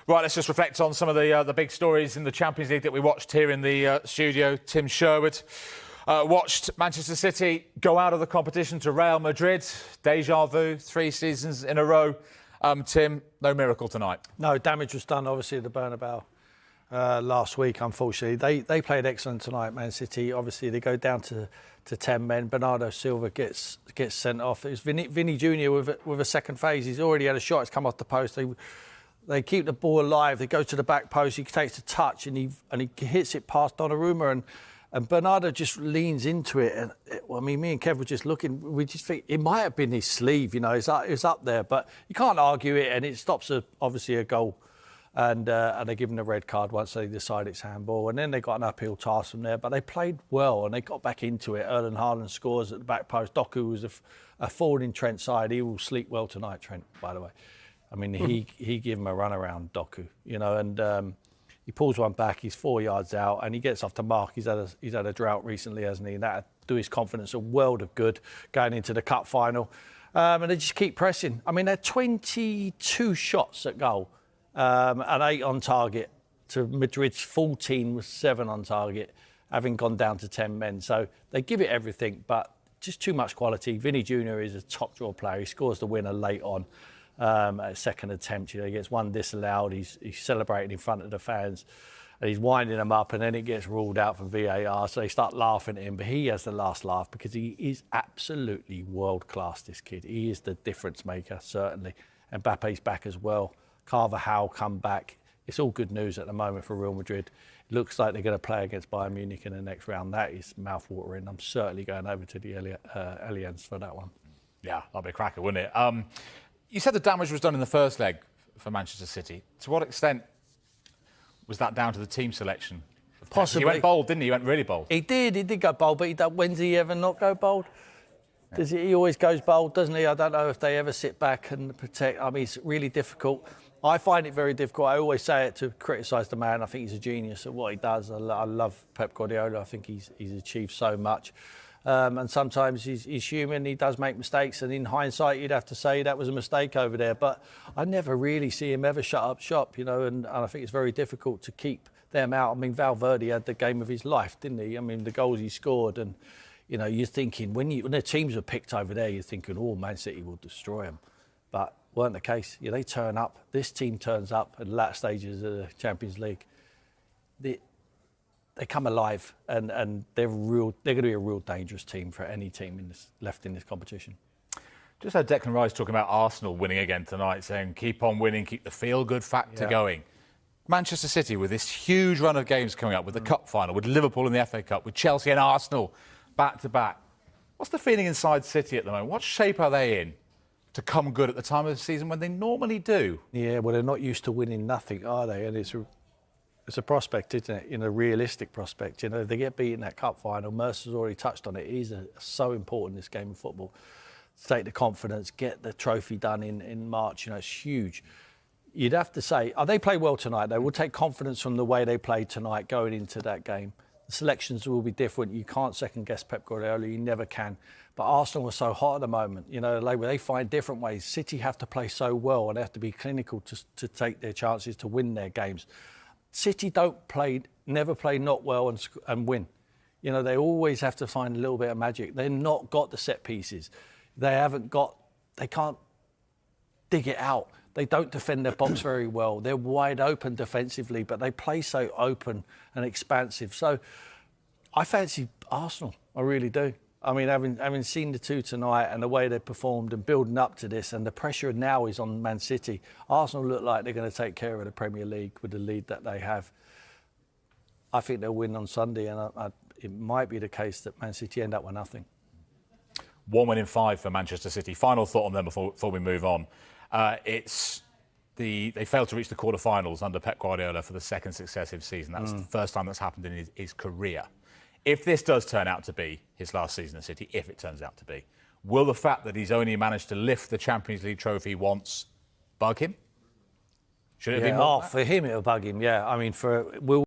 Right, let's just reflect on some of the big stories in the Champions League that we watched here in the studio. Tim Sherwood watched Manchester City go out of the competition to Real Madrid. Deja vu, 3 seasons in a row. Tim, no miracle tonight. No, damage was done, obviously, at the Bernabeu last week, unfortunately. They played excellent tonight, Man City. Obviously, they go down to 10 men. Bernardo Silva gets sent off. It was Vinny Jr. with a second phase. He's already had a shot. It's come off the post. They keep the ball alive. They go to the back post. He takes a touch and he hits it past Donnarumma and Bernardo just leans into it. And me and Kev were just looking. We just think it might have been his sleeve. You know, it's up there, but you can't argue it. And it stops obviously a goal. And they give him a red card once they decide it's handball. And then they got an uphill task from there. But they played well and they got back into it. Erling Haaland scores at the back post. Doku was a forward in Trent's side. He will sleep well tonight, Trent, by the way. I mean, he gave him a run around, Doku, you know, and he pulls one back. He's 4 yards out, and he gets off the mark. He's had a drought recently, hasn't he? And that do his confidence a world of good going into the cup final. And they just keep pressing. I mean, they're 22 shots at goal, and 8 on target. To Madrid's 14 with 7 on target, having gone down to 10 men. So they give it everything, but just too much quality. Vinny Jr. is a top draw player. He scores the winner late on. At second attempt, you know, he gets one disallowed. He's celebrating in front of the fans, and he's winding them up, and then it gets ruled out from VAR. So they start laughing at him, but he has the last laugh because he is absolutely world class. This kid, he is the difference maker, certainly. And Mbappe's back as well. Carvajal come back. It's all good news at the moment for Real Madrid. It looks like they're going to play against Bayern Munich in the next round. That is mouth-watering. I'm certainly going over to the Allianz for that one. Yeah, that'll be a cracker, wouldn't it? You said the damage was done in the first leg for Manchester City. To what extent was that down to the team selection? Possibly. He went bold, didn't he? He went really bold. He did go bold, but when does he ever not go bold? Yeah. He always goes bold, doesn't he? I don't know if they ever sit back and protect. I mean, it's really difficult. I find it very difficult. I always say it to criticise the man. I think he's a genius at what he does. I love Pep Guardiola. I think he's achieved so much. And sometimes he's human, he does make mistakes, and in hindsight you'd have to say that was a mistake over there. But I never really see him ever shut up shop, you know, and I think it's very difficult to keep them out. I mean, Valverde had the game of his life, didn't he? I mean, the goals he scored, and, you know, you're thinking, when the teams were picked over there, you're thinking, oh, Man City will destroy them. But weren't the case. Yeah, they turn up. This team turns up at the last stages of the Champions League. They come alive, and they're going to be a real dangerous team for any team left in this competition. Just had Declan Rice talking about Arsenal winning again tonight, saying keep on winning, keep the feel-good factor going. Manchester City with this huge run of games coming up, with the cup final, with Liverpool in the FA Cup, with Chelsea and Arsenal back-to-back. What's the feeling inside City at the moment? What shape are they in to come good at the time of the season when they normally do? Yeah, well, they're not used to winning nothing, are they? And it's a prospect, isn't it? You know, realistic prospect. You know, if they get beat in that cup final, Mercer's already touched on it. It is so important, this game of football, to take the confidence, get the trophy done in March. You know, it's huge. You'd have to say, they played well tonight. They will take confidence from the way they played tonight going into that game. The selections will be different. You can't second-guess Pep Guardiola. You never can. But Arsenal was so hot at the moment. You know, they find different ways. City have to play so well, and they have to be clinical to take their chances to win their games. City never play not well and win. You know, they always have to find a little bit of magic. They've not got the set pieces. They can't dig it out. They don't defend their box very well. They're wide open defensively, but they play so open and expansive. So I fancy Arsenal. I really do. I mean, having seen the two tonight and the way they performed and building up to this, and the pressure now is on Man City, Arsenal look like they're going to take care of the Premier League with the lead that they have. I think they'll win on Sunday, and it might be the case that Man City end up with nothing. 1 win in 5 for Manchester City. Final thought on them before we move on. They failed to reach the quarter-finals under Pep Guardiola for the second successive season. That's the first time that's happened in his career. If this does turn out to be his last season at City, if it turns out to be, will the fact that he's only managed to lift the Champions League trophy once bug him? Should it be more? For him, it'll bug him, yeah. I mean, will